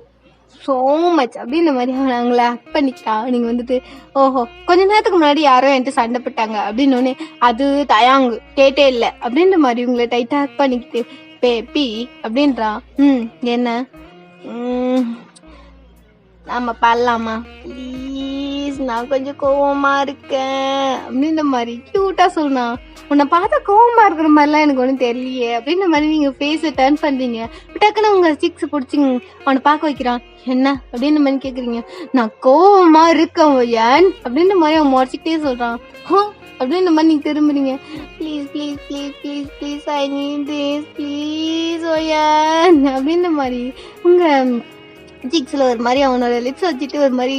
ஸோ மச் அப்படின்ற மாதிரி அவங்களை ஹக் பண்ணிக்கிட்டா. நீங்கள் வந்துட்டு ஓஹோ கொஞ்ச நேரத்துக்கு முன்னாடி யாரோ என்கிட்ட சண்டை போட்டாங்க அப்படின்னு அது தயாங்கு கேட்டே இல்லை அப்படின்ற மாதிரி உங்களை டைட்டாக ஹக் பண்ணிக்கிட்டு பேபி அப்படின்றா. என்ன நம்ம பண்ணலாமா ப்ளீஸ், நான் கொஞ்சம் கோவமா இருக்கேன் அப்படின்ற மாதிரி க்யூட்டா சொன்னா. உன்னை பார்த்தா கோவமா இருக்கிற மாதிரிலாம் எனக்கு ஒன்றும் தெரியலையே அப்படின்ற மாதிரி நீங்கள் ஃபேஸை டர்ன் பண்ணுறீங்க. டக்குன்னு உங்கள் சிக்ஸ் பிடிச்சிங்க அவனை பார்க்க வைக்கிறான். என்ன அப்படின்ற மாதிரி கேட்குறீங்க. நான் கோவமா இருக்கேன் ஏன் அப்படின்ற மாதிரி அவன் முறைச்சிக்கிட்டே சொல்கிறான். அப்படின்ற மாதிரி நீங்கள் திரும்புறீங்க. Please please please please please I need this please ஓயன் அப்படின்ற மாதிரி உங்கள் சிக்ஸில் ஒரு மாதிரி அவனோட லிப்ஸ் வச்சுட்டு ஒரு மாதிரி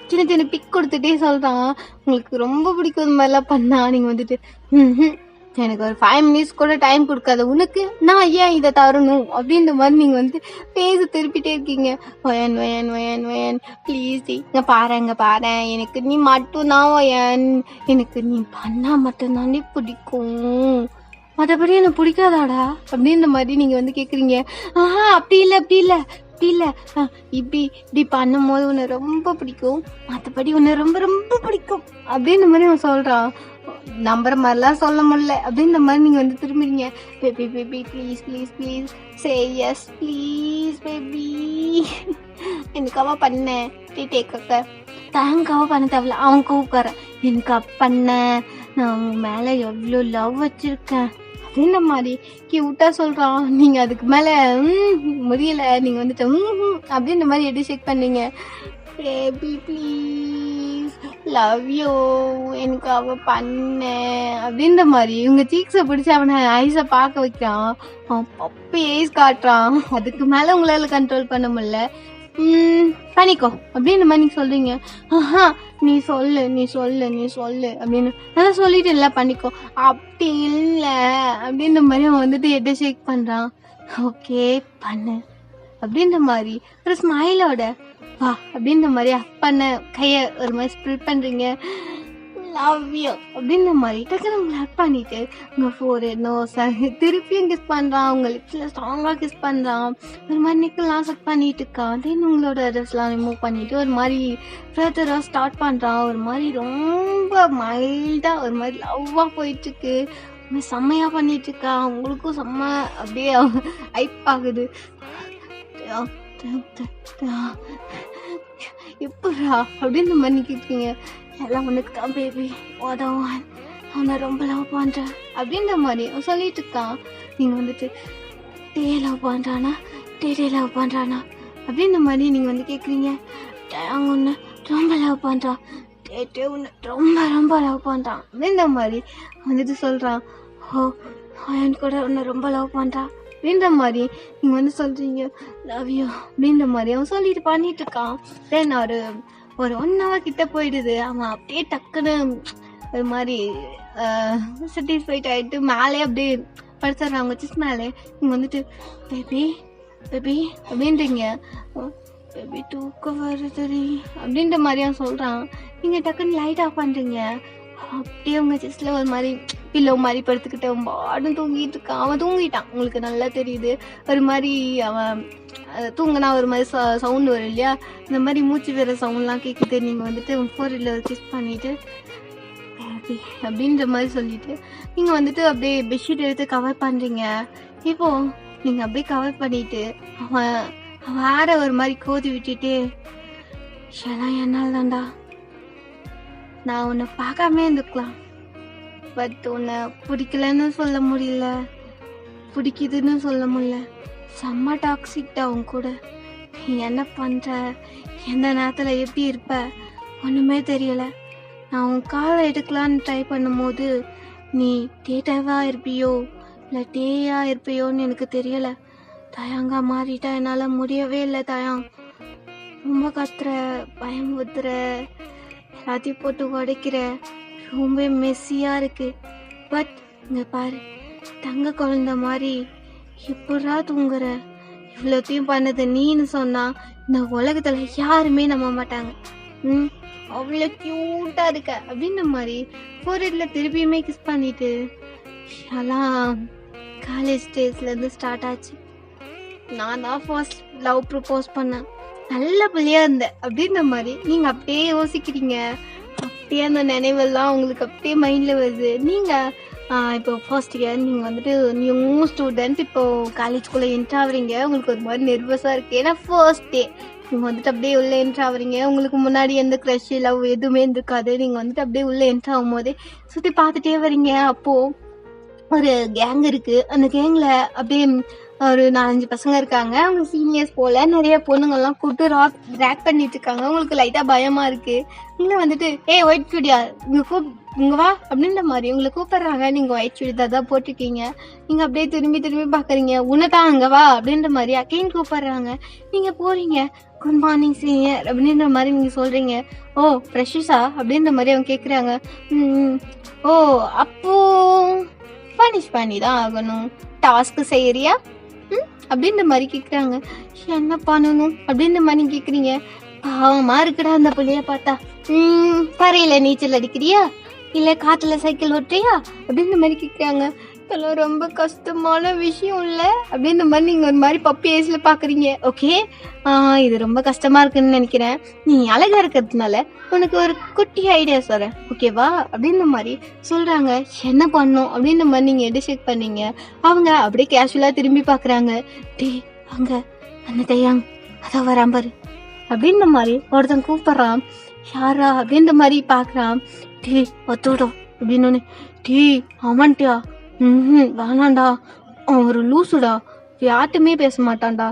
சின்ன சின்ன பிக் கொடுத்துட்டே சொல்கிறான். உங்களுக்கு ரொம்ப பிடிக்கும் இந்த மாதிரிலாம் பண்ணா. நீங்கள் வந்துட்டு எனக்கு ஒரு 5 minutes கூட டைம் கொடுக்காத உனக்கு நான் ஏன் இதை தரணும் அப்படின்ற மாதிரி நீங்கள் வந்து பேச திருப்பிட்டே இருக்கீங்க. Wine wine wine wine please இங்கே பாரு எனக்கு நீ மட்டும்தான் ஒயன், எனக்கு நீ பண்ணால் மட்டும்தானே பிடிக்கும், மற்றபடி எனக்கு பிடிக்காதாடா அப்படின்ற மாதிரி நீங்கள் வந்து கேட்குறீங்க. அப்படி இல்லை இப்படி பண்ணும் போது உன்னை ரொம்ப பிடிக்கும், மற்றபடி உன்னை ரொம்ப ரொம்ப பிடிக்கும் அப்படின்ற மாதிரி அவன் சொல்கிறான். நம்புற மாதிரிலாம் சொல்ல முடியல அப்படின்ற மாதிரி நீங்கள் வந்து திரும்பிடுங்க. Baby baby please please please say yes please baby, எனக்கு அவ பண்ணேன் டேக்காக்க தேங்காவா பண்ண தேவையில்ல, அவன் கூப்பிட்ற எனக்கு பண்ண நான் அவங்க மேலே எவ்வளோ லவ் வச்சுருக்கேன் அப்படின்ற மாதிரி கியூட்டா சொல்கிறான். நீங்கள் அதுக்கு மேலே முடியலை. நீங்கள் வந்துட்டு அப்படின்ற மாதிரி எப்படி செக் பண்ணீங்க. பேபி ப்ளீஸ் லவ் யூ எனக்கு அவ பண்ண அப்படின்ற மாதிரி உங்கள் சீக்ஸை பிடிச்சி அவனை ஐஸை பார்க்க வைக்கிறான். அவன் பப்பி ஐஸ் காட்டுறான். அதுக்கு மேலே உங்களால் கண்ட்ரோல் பண்ண முடியல. பண்ணிக்கோ அப்படின்ற மாதிரி நீங்கள் சொல்கிறீங்க. நீ சொல்லு அப்படின்னு அதான் சொல்லிட்டு இல்லை பண்ணிக்கோ அப்படி இல்லை அப்படின்ற மாதிரி அவன் வந்துட்டு எதை ஷேக் பண்ணுறான். ஓகே பண்ணு அப்படின்ற மாதிரி ஒரு ஸ்மைலோட வா அப்படின்ற மாதிரி பண்ண கையை ஒரு மாதிரி ஸ்ப்ரிட் பண்ணுறீங்க. லவ் யூ அப்படின்ற மாதிரி டக்குன்னு உங்களை ஹக் பண்ணிட்டு உங்கள் ஃபோர் நோஸ் திருப்பியும் கிஸ் பண்ணுறான். உங்கள் லிப்ஸில் ஸ்ட்ராங்காக கிஸ் பண்ணுறான். ஒரு மாதிரி நெக்கெல்லாம் செட் பண்ணிட்டு இருக்கான். தென் உங்களோட ட்ரெஸ்லாம் ரிமூவ் பண்ணிவிட்டு ஒரு மாதிரி ஃபர்தராக ஸ்டார்ட் பண்ணுறான். ஒரு மாதிரி ரொம்ப மைல்டாக ஒரு மாதிரி லவ்வாக போயிட்டுருக்கு. செம்மையாக பண்ணிட்டுருக்கா. உங்களுக்கும் செம்ம அப்படியே ஹைப் ஆகுது. எப்படா அப்படின்ற மாதிரி கேட்குறீங்க. எல்லாம் உனக்கு தான் பேபி உதவான், அவனை ரொம்ப லவ் பண்ணுறேன் அப்படின்ற மாதிரி அவன் சொல்லிட்டு இருக்கான். நீங்கள் வந்துட்டு டே லவ் பண்ணுறானா அப்படின்ற மாதிரி நீங்கள் வந்து கேட்குறீங்க. அவங்க ஒன்று ரொம்ப லவ் பண்ணுறான், டே ஒன்று ரொம்ப ரொம்ப லவ் பண்ணுறான் அப்படின்ற மாதிரி வந்துட்டு சொல்கிறான். அவன் கூட ஒன்று ரொம்ப லவ் பண்ணுறான் அப்படின்ற மாதிரி நீங்கள் வந்து சொல்கிறீங்க. லவ் யூ அப்படின்ற மாதிரி அவன் சொல்லிட்டு பண்ணிட்டு இருக்கான். தென் ஒரு 1 hour கிட்ட போயிடுது. அவன் அப்படியே டக்குன்னு ஒரு மாதிரி சாட்டிஸ்ஃபைட் ஆகிட்டு மேலே அப்படியே படுத்துடுறான் அவங்க சிஸ் மேலே. நீங்கள் வந்துட்டு பேபி அப்படின்றீங்க. பேபி தூக்கம் வருதுடி அப்படின்ற மாதிரி அவன் சொல்றான். நீங்க டக்குன்னு லைட் ஆஃப் பண்றீங்க. அப்படியே உங்க செஸ்ட்ல ஒரு மாதிரி பில்லோ மாதிரி படுத்துக்கிட்டு அவன் பாடும் தூங்கிட்டு இருக்கான். அவன் தூங்கிட்டான், உங்களுக்கு நல்லா தெரியுது. ஒரு மாதிரி அவன் தூங்கினா ஒரு மாதிரி சவுண்ட் வரும் இல்லையா, இந்த மாதிரி மூச்சு வேற சவுண்ட்லாம் கேட்குது. நீங்கள் வந்துட்டு ஃபோரில் கிஸ் பண்ணிட்டு பேபி அப்படின்ற மாதிரி சொல்லிட்டு நீங்கள் வந்துட்டு அப்படியே பெட்ஷீட் எடுத்து கவர் பண்ணுறீங்க. இப்போ நீங்கள் அப்படியே கவர் பண்ணிட்டு அவன் வேற ஒரு மாதிரி கோதி விட்டுட்டு, ஷெல்லாம் என்னால் தான்டா, நான் உன்னை பார்க்காம இருந்துக்கலாம், பட் உன்னை பிடிக்கலன்னு சொல்ல முடியல, பிடிக்குதுன்னு சொல்ல முடியல, செம்ம டாக்ஸிக்டா உன் கூட. நீ என்ன பண்ணுற, எந்த நேரத்தில் எப்படி இருப்ப ஒன்றுமே தெரியலை. நான் உன் காலை எடுக்கலான்னு ட்ரை பண்ணும்போது நீ டேட்டாவாக இருப்பியோ இல்லை டேயாக இருப்பியோன்னு எனக்கு தெரியலை. தயாங்கா மாறிட்டா என்னால் முடியவே இல்லை. தயாங் ரொம்ப கத்துற, பயமுத்துற, எல்லாத்தையும் போட்டு உடைக்கிற, ரொம்ப மெஸ்ஸியாக இருக்கு. பட் இங்கே பாரு, தங்க குழந்த மாதிரி எப்படா தூங்குற, இவ்வளோத்தையும் பண்ணது நீன்னு சொன்னா இந்த உலகத்தில் யாருமே நம்ப மாட்டாங்க. அவ்வளோ க்யூட்டாக இருக்க அப்படின்ற மாதிரி ஃபோர்ஹெட்ல திருப்பியுமே கிஸ் பண்ணிட்டு, அதெல்லாம் காலேஜ் டேஸ்லேருந்து ஸ்டார்ட் ஆச்சு. நான் தான் ஃபர்ஸ்ட் லவ் ப்ரப்போஸ் பண்ணேன், நல்ல பிள்ளையா இருந்தேன் அப்படின்ற மாதிரி நீங்கள் அப்படியே யோசிக்கிறீங்க. அப்படியே அந்த நினைவெல்லாம் உங்களுக்கு அப்படியே மைண்டில் வருது. நீங்கள் இப்போ ஃபர்ஸ்ட் இயர் நீங்கள் வந்துட்டு நியூ ஸ்டூடெண்ட், இப்போ காலேஜ்குள்ளே என்ட்ரு ஆகுறீங்க. உங்களுக்கு ஒரு மாதிரி நெர்வஸாக இருக்குது, ஏன்னா ஃபர்ஸ்ட் டே நீங்கள் வந்துட்டு அப்படியே உள்ளே என்ட்ரு ஆகுறீங்க. உங்களுக்கு முன்னாடி எந்த க்ரஷ் லவ் எதுவுமே இருந்திருக்காது. நீங்கள் வந்துட்டு அப்படியே உள்ளே என்ட்ரு ஆகும் போதே சுற்றி பார்த்துட்டே வரீங்க. அப்போது ஒரு கேங் இருக்குது, அந்த கேங்கில் அப்படியே ஒரு 4-5 பசங்க இருக்காங்க. அவங்க சீனியர்ஸ் போல் நிறைய பொண்ணுங்கள்லாம் கூப்பிட்டு ரேக் பண்ணிட்டு இருக்காங்க. உங்களுக்கு லைட்டாக பயமாக இருக்குது. நீங்கள் வந்துட்டு ஒயிட் சுடியா இங்கே வா அப்படின்ற மாதிரி உங்களை கூப்பிட்றாங்க. நீங்கள் ஒயிட் சுடிதார் தான் போட்டிருக்கீங்க. நீங்கள் அப்படியே திரும்பி பார்க்குறீங்க, உன்னதான் அங்கே வா அப்படின்ற மாதிரி அகைன் கூப்பிட்றாங்க. நீங்கள் போகிறீங்க, குட் மார்னிங் சீனியர் அப்படின்ற மாதிரி நீங்கள் சொல்கிறீங்க. ஓ ஃப்ரெஷ்ஷா அப்படின்ற மாதிரி அவங்க கேட்குறாங்க. ஓ அப்போ பனிஷ் பண்ணி தான் ஆகணும், டாஸ்க்கு செய்யறியா அப்படின்ற மாதிரி கேட்குறாங்க. என்ன பண்ணணும் அப்படின்ற மாதிரி கேட்குறீங்க. பாவமா இருக்குடா அந்த பிள்ளைய பார்த்தா. தரையில நீச்சல் அடிக்கிறியா இல்லை காற்றுல சைக்கிள் ஓட்டுறியா அப்படின்ற மாதிரி கேட்குறாங்க. இதெல்லாம் ரொம்ப கஷ்டமான விஷயம் இல்லை அப்படின்ற மாதிரி நீங்கள் ஒரு மாதிரி பப்பி ஏஜில் பார்க்குறீங்க. ஓகே, இது ரொம்ப கஷ்டமாக இருக்குன்னு நினைக்கிறேன். நீ அழகாக இருக்கிறதுனால உனக்கு ஒரு குட்டி ஐடியா சொல்கிறேன், ஓகேவா அப்படின்ற மாதிரி சொல்கிறாங்க. என்ன பண்ணும் அப்படின்ற மாதிரி நீங்கள் டிசைட் பண்ணீங்க. அவங்க அப்படியே கேஷுவலாக திரும்பி பார்க்குறாங்க. அங்கே அந்த தையாங் அதான் வராம்பாரு அப்படின்ற மாதிரி ஒருத்தன் கூப்பிட்றான். யாரா அப்படின்ற மாதிரி பார்க்குறான். ஒத்துவிடும் அப்படின்னு. அவன்ட்டியா வேணாண்டா, அவன் ஒரு லூசுடா, யார்ட்டுமே பேச மாட்டான்டா.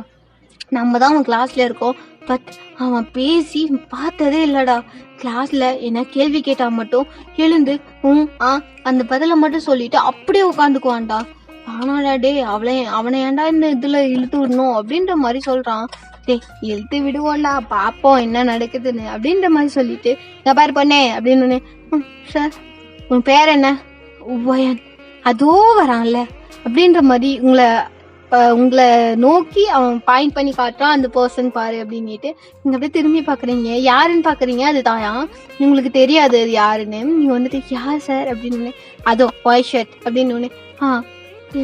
நம்ம தான் அவன் கிளாஸ்ல இருக்கோம், பட் அவன் பேசி பார்த்ததே இல்லைடா. கிளாஸ்ல என்ன கேள்வி கேட்டா மட்டும் எழுந்து அந்த பதிலை மட்டும் சொல்லிட்டு அப்படியே உட்காந்துக்குவான்டா. ஆனாடா அவனை ஏன்டா இந்த இதுல இழுத்து விடணும் அப்படின்ற மாதிரி சொல்றான். இழுத்து விடுவோம்டா, பாப்போம் என்ன நடக்குதுன்னு அப்படின்ற மாதிரி சொல்லிட்டு, நான் பாரு பண்ணே அப்படின்னு. சார் உன் பேர் என்ன? உவயன். அதோ வரான்ல அப்படின்ற மாதிரி உங்களை நோக்கி அவன் பாயிண்ட் பண்ணி காட்டுறான். அந்த பர்சன் பாரு அப்படின்ட்டு நீங்கள் அப்படியே திரும்பி பார்க்குறீங்க. யாருன்னு பார்க்குறீங்க, அது தாயா, உங்களுக்கு தெரியாது அது யாருன்னு. நீங்கள் வந்துட்டு யார் சார் அப்படின்னு. அதோ ஒயிட் ஷர்ட் அப்படின்னு.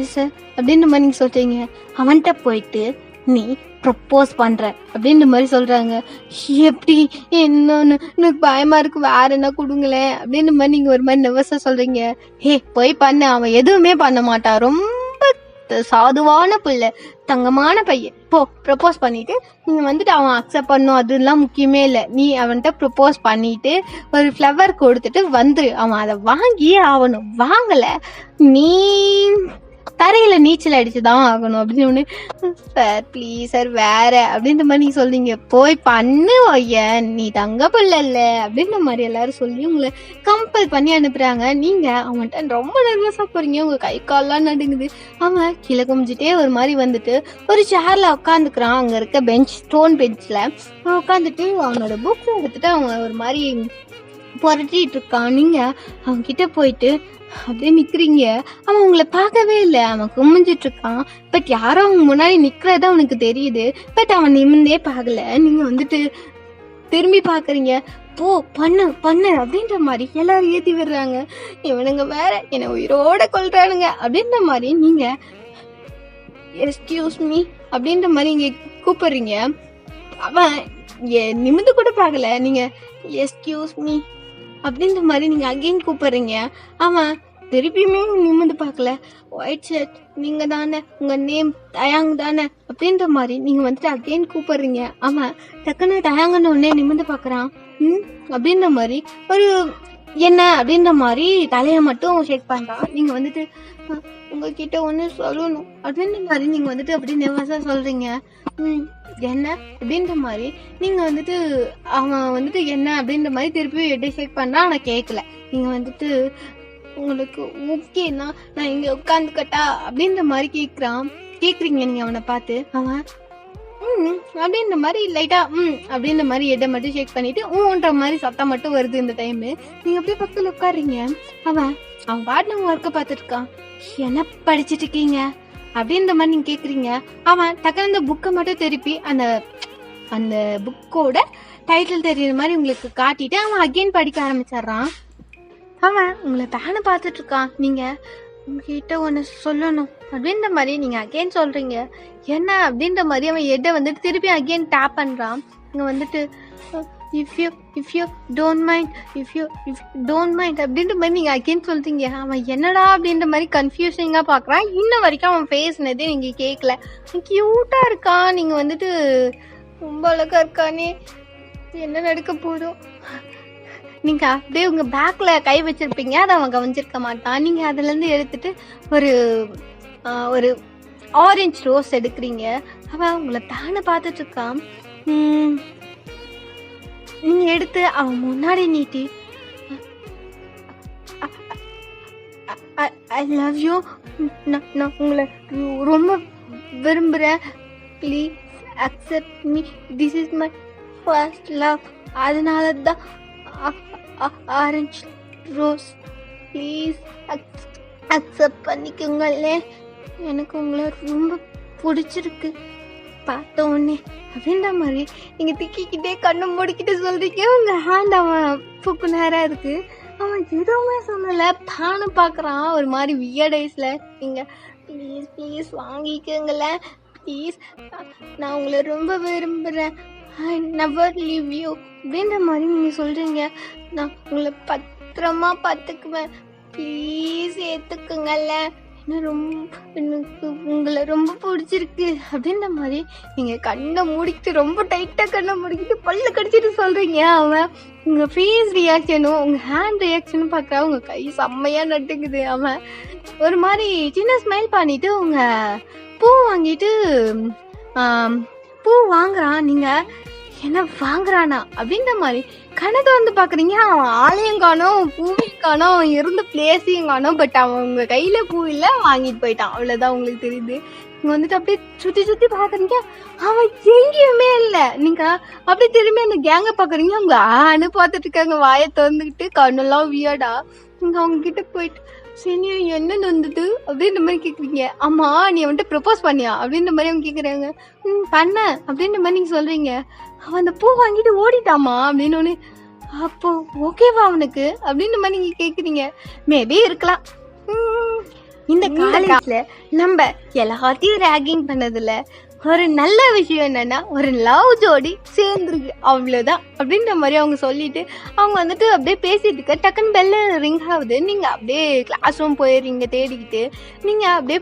எஸ் சார் அப்படின்ற மாதிரி நீங்கள் சொல்கிறீங்க. அவன்கிட்ட போயிட்டு நீ ப்ரப்போஸ் பண்ணுற அப்படின்ற மாதிரி சொல்கிறாங்க. எப்படி என்னன்னு எனக்கு பயமாக இருக்குது, வேற என்ன கொடுங்களேன் அப்படின்ற மாதிரி நீங்கள் ஒரு மாதிரி நர்வஸாக சொல்கிறீங்க. போய் பண்ணு, அவன் எதுவுமே பண்ண மாட்டான், ரொம்ப சாதுவான பிள்ளை, தங்கமான பையன், போ ப்ரப்போஸ் பண்ணிட்டு நீங்கள் வந்துட்டு அவன் அக்செப்ட் பண்ணும், அதெல்லாம் முக்கியமே இல்லை. நீ அவன்கிட்ட ப்ரப்போஸ் பண்ணிட்டு ஒரு ஃப்ளவர் கொடுத்துட்டு வந்துரு. அவன் அதை வாங்கியே ஆகணும், வாங்கலை நீ தரையில நீச்சல் அடிச்சுதான் ஆகணும் அப்படின்னு. சார் ப்ளீஸ் சார் வேற அப்படின்ற மாதிரி நீங்க சொல்றீங்க. போய் பண்ணு ஒய்யன், நீ தங்க பிள்ளை இல்ல அப்படின்ற மாதிரி எல்லாரும் சொல்லி உங்களை கம்பல் பண்ணி அனுப்புறாங்க. நீங்க அவன்கிட்ட ரொம்ப நர்வஸா போறீங்க, உங்க கை கால்லாம் நடுங்குது. அவன் கீழே குமிஞ்சிட்டே ஒரு மாதிரி வந்துட்டு ஒரு சேர்ல உட்காந்துக்கிறான். அங்க இருக்க பெஞ்ச், ஸ்டோன் பெஞ்ச்ல உட்காந்துட்டு அவனோட புக்ஸ் எடுத்துட்டு அவன் ஒரு மாதிரி புரட்டிட்டு இருக்கான். நீங்க அவன் கிட்ட போயிட்டு அப்படியே நிக்கிறீங்க. அவன் உங்களை பார்க்கவே இல்லை, அவன் குமிஞ்சிட்டு இருக்கான். பட் யாரோ அவங்க முன்னாடி நிக்கிறத அவனுக்கு தெரியுது. பட் அவன் நிமிந்தே பார்க்கல. நீங்க வந்துட்டு திரும்பி பாக்குறீங்க. போ பண்ணு பண்ணு அப்படின்ற மாதிரி எல்லாரும் ஏத்தி விடுறாங்க. இவனுங்க வேற என்னை உயிரோட கொல்றானுங்க அப்படின்ற மாதிரி நீங்க எஸ்கியூஸ் மீ அப்படின்ற மாதிரி இங்க கூப்பிடுறீங்க. அவன் நிமிந்து கூட பார்க்கல. நீங்க எஸ்கியூஸ் மீ அப்படின்ற மாதிரி நீங்க அகைன் கூப்பிடுறீங்க. அவன் திருப்பியுமே நிமிந்து பார்க்கல. ஒயிட் ஷர்ட் நீங்க தானே, உங்க நேம் தயாங் தானே அப்படின்ற மாதிரி நீங்க வந்துட்டு அகைன் கூப்பிடுறீங்க. அவன் டக்குன்னு தயாங்கன்னு உடனே நிமிந்து பார்க்கறான். அப்படின்ற மாதிரி ஒரு என்ன அப்படின்ற மாதிரி தலையை மட்டும் ஷேக் பண்றான். நீங்க வந்துட்டு உங்ககிட்ட ஒண்ணு சொல்லணும் அப்படின்ற மாதிரி நீங்க வந்துட்டு அப்படி நெர்வஸா சொல்றீங்க. என்ன அப்படின்ற மாதிரி நீங்க வந்துட்டு அவன் வந்துட்டு என்ன அப்படின்ற மாதிரி திருப்பி எட்டை ஷேக் பண்றான். ஆனா கேட்கல. நீங்க வந்துட்டு உங்களுக்கு ஓகேனா நான் இங்க உட்காந்துக்கட்டா அப்படின்ற மாதிரி கேக்குறீங்க நீங்க அவனை பார்த்து. அவன் அப்படின்ற மாதிரி லைட்டா அப்படின்ற மாதிரி எடை மட்டும் ஷேக் பண்ணிட்டு ஊன்ற மாதிரி சத்தம் மட்டும் வருது. இந்த டைம் நீங்க அப்படியே பக்கத்துல உட்காடுறீங்க. அவன் பாட்டு ஒர்க்க பார்த்துட்டு இருக்கான். என்ன படிச்சுட்டு இருக்கீங்க அப்படின்ற மாதிரி நீங்க கேக்குறீங்க. அவன் டக்குனு அந்த புக்கை மட்டும் திருப்பி அந்த புக்கோட டைட்டில் தெரியுற மாதிரி உங்களுக்கு காட்டிட்டு அவன் அகைன் படிக்க ஆரம்பிச்சிடுறான். அவன் உங்களை பேனை பார்த்துட்டு இருக்கான். நீங்க உங்ககிட்ட ஒன்று சொல்லணும் அப்படின்ற மாதிரி நீங்க அகைன் சொல்றீங்க. என்ன அப்படின்ற மாதிரி அவன் எடை வந்துட்டு திருப்பி அகைன் டேப் பண்றான். நீங்க வந்துட்டு இஃப் யூ டோன்ட் மைண்ட் அப்படின்ற மாதிரி நீங்க அகைன் சொல்றீங்க. அவன் என்னடா அப்படின்ற மாதிரி கன்ஃபியூசிங்கா பாக்குறான். இன்ன வரைக்கும் அவன் பேசினதே நீங்க கேட்கல. கியூட்டா இருக்கான். நீங்க வந்துட்டு ரொம்ப அழகா இருக்கானே, என்ன நடக்க போதும். நீங்க அப்படியே உங்க பேக்ல கை வச்சிருப்பீங்க, அதை அவன் கவனிச்சிருக்க மாட்டான். நீங்க அதுல இருந்து எடுத்துட்டு ஒரு ஆரஞ்சு ரோஸ் எடுக்கிறீங்க. அவன் உங்களை தானே பார்த்துட்டு இருக்கான். நீங்க எடுத்து அவன் முன்னாடி நீட்டி ஐ லவ் யூ, நான் உங்களை ரொம்ப விரும்புறேன், please accept me, this is my first love, அதனால தான் ஆரஞ்சு ரோஸ், ப்ளீஸ் அக்செப்ட் பண்ணிக்கோங்களே, எனக்கு உங்களை ரொம்ப பிடிச்சிருக்கு பார்த்த உடனே அப்படின்ற மாதிரி நீங்க திக்கிக்கிட்டே கண்ணு மூடிக்கிட்டு சொல்றீங்க. உங்க ஹேண்ட் அவன் புக்கு நேரம் இருக்கு. அவன் எதுவுமே சொல்லல, பானு பாக்குறான் ஒரு மாதிரி வியர்ட் ஐஸ்ல. நீங்க ப்ளீஸ் வாங்கிக்கோங்களேன், ப்ளீஸ் நான் உங்களை ரொம்ப விரும்புறேன், ஐ நெவர் லீவ் யூ அப்படின்ற மாதிரி நீங்க சொல்றீங்க. நான் உங்களை பத்திரமா பார்த்துக்குவேன், ப்ளீஸ் ஏத்துக்குங்கல்ல, எனக்கு உங்களை ரொம்ப பிடிச்சிருக்கு அப்படின்ற மாதிரி நீங்க கண்ணை மூடிக்கிட்டு ரொம்ப டைட்டா கண்ணை மூடிக்கிட்டு பல்ல கடிச்சிட்டு சொல்றீங்க. அவன் உங்க ஃபேஸ் ரியாக்ஷனும் உங்க ஹேண்ட் ரியாக்ஷனும் பார்க்க உங்க கை செம்மையா நட்டுக்குது. அவன் ஒரு மாதிரி சின்ன ஸ்மைல் பண்ணிட்டு உங்க பூ வாங்கிட்டு பூ வாங்குறான். நீங்க என்ன வாங்குறானா அப்படின்ற மாதிரி கணக்கு வந்து பாக்குறீங்க. அவன் ஆலயம் காணோம், பூவையும் காணோம், அவன் இருந்த பிளேஸையும் காணோம். பட் அவன் உங்க கையில பூ இல்ல, வாங்கிட்டு போயிட்டான், அவ்வளவுதான் உங்களுக்கு தெரியுது. நீங்க வந்துட்டு அப்படியே சுத்தி பாக்குறீங்க, அவன் எங்கேயுமே இல்ல. நீங்க அப்படியே திரும்பி அந்த கேங்க பாக்குறீங்க. அவங்க ஆன்னு பாத்துட்டு இருக்காங்க, வாயை திறந்துக்கிட்டு, கண்ணெல்லாம் வியர்டா. நீங்க அவங்க கிட்ட போயிட்டு சரி என்ன வந்தது அப்படின்ற மாதிரி கேக்குறீங்க. ஆமா நீ வந்துட்டு ப்ரப்போஸ் பண்ணியா அப்படின்ற மாதிரி அவங்க கேக்குறாங்க. பண்ண அப்படின்ற மாதிரி நீங்க சொல்றீங்க. அவன் அந்த பூ வாங்கிட்டு ஓடிட்டாமா அப்படின்னு ஒண்ணு. அப்போ ஓகேவா அவனுக்கு அப்படின்ற மாதிரி நீங்க கேக்குறீங்க. மேபி இருக்கலாம். இந்த காலேஜ்ல நம்ம எல்லாத்தையும் ரேகிங் பண்ணதுல ஒரு நல்ல விஷயம் என்னன்னா ஒரு லவ் ஜோடி சேர்ந்துருக்கு, அவ்வளவுதான் அப்படின்ற மாதிரி அவங்க சொல்லிட்டு அவங்க வந்துட்டு அப்படியே பேசிட்டு இருக்க டக்குன்னு பெல்ல ரிங் ஆகுது. நீங்க அப்படியே கிளாஸ் ரூம் போயிடுறீங்க தேடிக்கிட்டு. நீங்க அப்படியே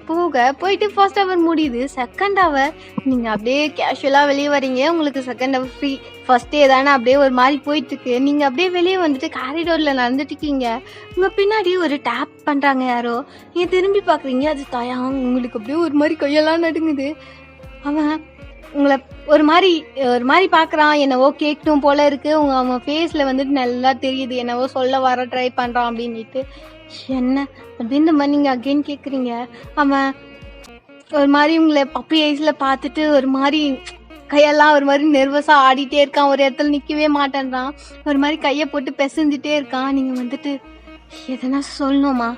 போயிட்டு ஃபர்ஸ்ட் ஹவர் முடியுது. செகண்ட் ஹவர் நீங்க அப்படியே கேஷுவலா வெளியே வரீங்க. உங்களுக்கு second hour free. First day தானே அப்படியே ஒரு மாதிரி போயிட்டு இருக்கு. நீங்க அப்படியே வெளியே வந்துட்டு காரிடோர்ல நடந்துட்டு இருக்கீங்க. உங்க பின்னாடி ஒரு டேப் பண்றாங்க யாரோ. நீங்க திரும்பி பாக்குறீங்க, அது தயாங். உங்களுக்கு அப்படியே ஒரு மாதிரி கையெல்லாம் நடுங்குது. அவன் உங்களை ஒரு மாதிரி பாக்குறான். என்னவோ கேட்கணும் போல இருக்கு. அவன் ஃபேஸ்ல வந்துட்டு நல்லா தெரியுது என்னவோ சொல்ல வர ட்ரை பண்றான் அப்படின்ட்டு. என்ன அப்படின்ற மாதிரி நீங்க அகைன் கேக்குறீங்க. அவன் ஒரு மாதிரி உங்களை பப்பி ஐஸ்ல பார்த்துட்டு ஒரு மாதிரி கையெல்லாம் ஒரு மாதிரி நெர்வஸா ஆடிட்டே இருக்கான், ஒரு இடத்துல நிக்கவே மாட்டேன்றான், ஒரு மாதிரி கையை போட்டு பிசைஞ்சிட்டே இருக்கான். நீங்க வந்துட்டு எதனா சொல்லணுமா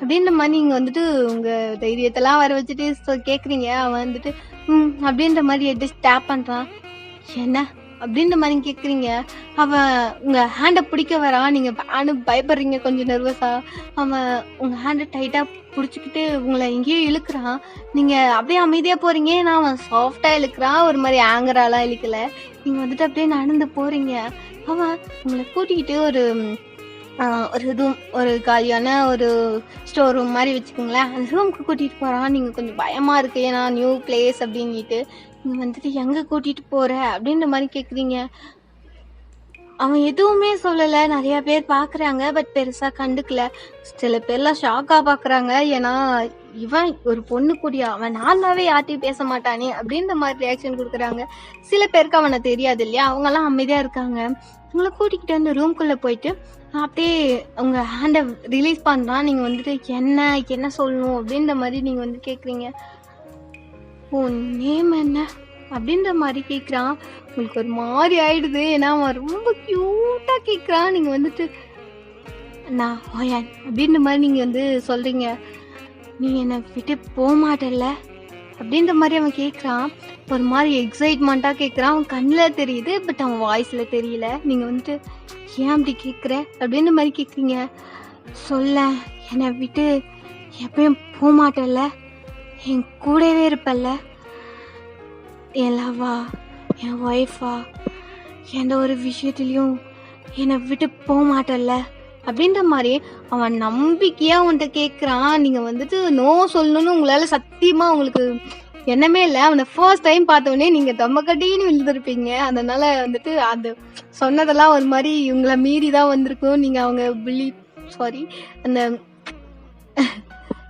அப்படின்ற மாதிரி நீங்க வந்துட்டு உங்க தைரியத்தெல்லாம் வர வச்சுட்டு கேக்குறீங்க. அவன் வந்துட்டு அப்படின்ற மாதிரி எடுத்து டேப் பண்றான். என்ன அப்படின்ற மாதிரி கேக்குறீங்க. அவன் உங்க ஹேண்டை பிடிக்க வரான். நீங்க பயப்படுறீங்க கொஞ்சம் நர்வஸா. அவன் உங்க ஹேண்டை டைட்டா பிடிச்சிக்கிட்டு உங்களை எங்கேயோ இழுக்கிறான். நீங்க அப்படியே அமைதியா போறீங்க. ஏன்னா அவன் சாஃப்டா இழுக்கிறான், ஒரு மாதிரி ஆங்கராலாம் இழுக்கல. நீங்க வந்துட்டு அப்படியே நடந்து போறீங்க. அவன் உங்களை கூட்டிக்கிட்டு ஒரு ரூம், ஒரு காலியான ஒரு ஸ்டோர் ரூம் மாதிரி வச்சுக்கோங்களேன், அந்த ரூமுக்கு கூட்டிகிட்டு போகிறான். நீங்கள் கொஞ்சம் பயமாக இருக்கு, ஏன்னா நியூ பிளேஸ் அப்படின்ட்டு. நீங்கள் வந்துட்டு எங்கே கூட்டிகிட்டு போகிற அப்படின்ற மாதிரி கேட்குறீங்க. அவன் எதுவுமே சொல்லலை. நிறையா பேர் பார்க்குறாங்க, பட் பெருசாக கண்டுக்கல. சில பேர்லாம் ஷாக்காக பார்க்குறாங்க, ஏன்னா இவன் ஒரு பொண்ணு கூடிய அவன் நார்மலாகவே யார்ட்டையும் பேச மாட்டானே அப்படின்ற மாதிரி ரியாக்ஷன் கொடுக்குறாங்க. சில பேருக்கு அவனை தெரியாது இல்லையா, அவங்கெல்லாம் அமைதியாக இருக்காங்க. உங்களை கூட்டிக்கிட்டு அந்த ரூம்குள்ளே போயிட்டு அப்படியே உங்க ஹேண்டை ரிலீஸ் பண்றான். நீங்க வந்துட்டு என்ன சொல்லணும் அப்படின்ற மாதிரி நீங்க வந்து கேக்குறீங்க. உன் நேம் என்ன அப்படின்ற மாதிரி கேக்குறான். உங்களுக்கு ஒரு மாதிரி ஆயிடுது, ஏன்னா அவன் ரொம்ப கியூட்டா கேக்குறான். நீங்க வந்துட்டு நான் ஹோயான் அப்படின்ற மாதிரி நீங்க வந்து சொல்றீங்க. நீ என்னை விட்டு போக மாட்டல்ல அப்படின்ற மாதிரி அவன் கேட்குறான். ஒரு மாதிரி எக்ஸைட்மெண்ட்டாக கேட்குறான். அவன் கண்ணில் தெரியுது, பட் அவன் வாய்ஸில் தெரியல. நீங்கள் வந்துட்டு ஏன் அப்படி கேட்குற அப்படின்ற மாதிரி கேட்குறீங்க. சொல்ல, என்னை விட்டு எப்பயும் போக மாட்டல்ல, என் கூடவே இருப்பல்ல, என் லவ்வா, என் ஒய்ஃபா, எந்த ஒரு விஷயத்துலையும் என்னை விட்டு போக மாட்டல்ல அப்படின்ற மாதிரி அவன் நம்பிக்கையா உன்கிட்ட கேட்குறான். நீங்க வந்துட்டு நோ சொல்லணும்னு உங்களால சத்தியமா உங்களுக்கு எண்ணமே இல்லை. அவனை ஃபர்ஸ்ட் டைம் பார்த்தோடனே நீங்க தம்ம கட்டின்னு விழுந்திருப்பீங்க. அதனால வந்துட்டு அந்த சொன்னதெல்லாம் ஒரு மாதிரி இவங்களை மீறி தான் வந்திருக்கும். நீங்க அவங்க அந்த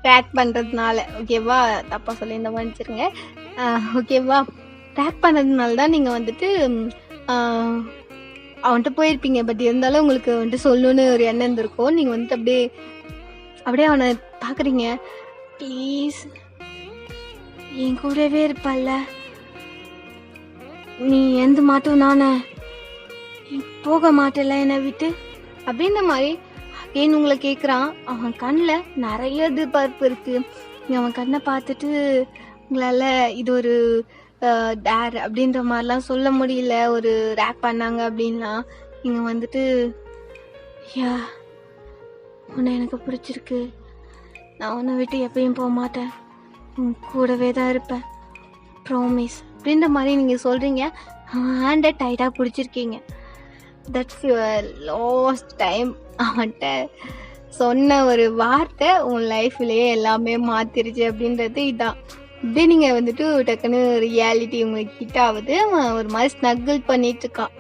ட்ராக் பண்றதுனால, ஓகேவா, தப்பா சொல்லி இந்த மன்னிச்சிருங்க, ஓகேவா, ட்ராக் பண்றதுனால தான் நீங்க வந்துட்டு அவன்கிட்ட போயிருப்பீங்க. பட் இருந்தாலும் உங்களுக்கு வந்துட்டு சொல்லணும்னு ஒரு எண்ணம் இருந்திருக்கும். நீங்கள் வந்துட்டு அப்படியே அவனை பார்க்குறீங்க. ப்ளீஸ் என் கூடவே இருப்பல்ல, நீ எந்த மாட்டும் நானே, நீ போக மாட்டல என்னை விட்டு அப்படின்ற மாதிரி அகெயின் உங்களை கேட்குறான். அவன் கண்ணில் நிறைய எதிர்பார்ப்பு இருக்கு. அவன் கண்ணை பார்த்துட்டு உங்களால் இது ஒரு டேர் அப்படின்ற மாதிரிலாம் சொல்ல முடியல. ஒரு ரேக் பண்ணாங்க அப்படின்லாம் நீங்கள் வந்துட்டு யா உன்னை எனக்கு பிடிச்சிருக்கு, நான் உன்னை விட்டு எப்பயும் போக மாட்டேன், உன் கூடவே தான் இருப்பேன், ப்ராமிஸ் அப்படின்ற மாதிரி நீங்கள் சொல்கிறீங்க. ஹேண்டை டைட்டாக பிடிச்சிருக்கீங்க. That's your last time. அவன்கிட்ட சொன்ன ஒரு வார்த்தை உன் லைஃப்லேயே எல்லாமே மாற்றிருச்சு அப்படின்றது இதான். இப்படியே நீங்கள் வந்துட்டு டக்குன்னு ரியாலிட்டி உங்களுக்கு கிட்ட ஆகுது. அவன் ஒரு மாதிரி ஸ்னக்கிள் பண்ணிட்டு இருக்கான்.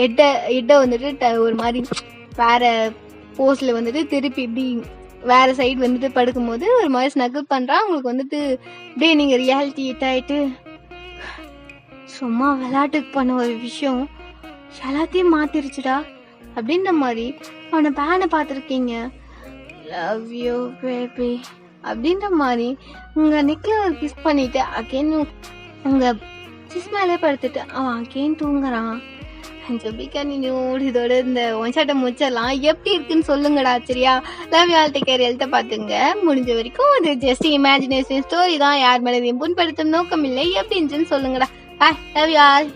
ஹெட்டை வந்துட்டு ஒரு மாதிரி வேற போஸ்டில் வந்துட்டு திருப்பி இப்படி வேற சைடு வந்துட்டு படுக்கும்போது ஒரு மாதிரி ஸ்னக்கிள் பண்ணுறான். உங்களுக்கு வந்துட்டு இப்படியே நீங்கள் ரியாலிட்டி ஹிட் ஆகிட்டு சும்மா விளையாட்டுக்கு பண்ண ஒரு விஷயம் எல்லாத்தையும் மாற்றிருச்சுடா அப்படின்ற மாதிரி அவனை பேனை பார்த்துருக்கீங்க. லவ் யூ பேபி அப்படின்ற மாதிரி உங்கள் நெக்கில் ஒரு கிஸ் பண்ணிவிட்டு அகெயின் உங்கள் கிஸ் மேலே படுத்துட்டு அவன் அகெயின் தூங்குறான். இதோட இந்த ஒன்ஷாட்டை முடிச்சிடலாம். எப்படி இருக்குன்னு சொல்லுங்கடா, சரியா? Love you all, take care, ஹெல்த்தை பார்த்துங்க. முடிஞ்ச வரைக்கும் அது ஜஸ்ட் இமேஜினேஷன் ஸ்டோரி தான், யார் மேலேயும் புண்படுத்தும் நோக்கம் இல்லை. எப்படி இருந்துச்சுன்னு சொல்லுங்கடா. பாய், லவ் யூ ஆல்.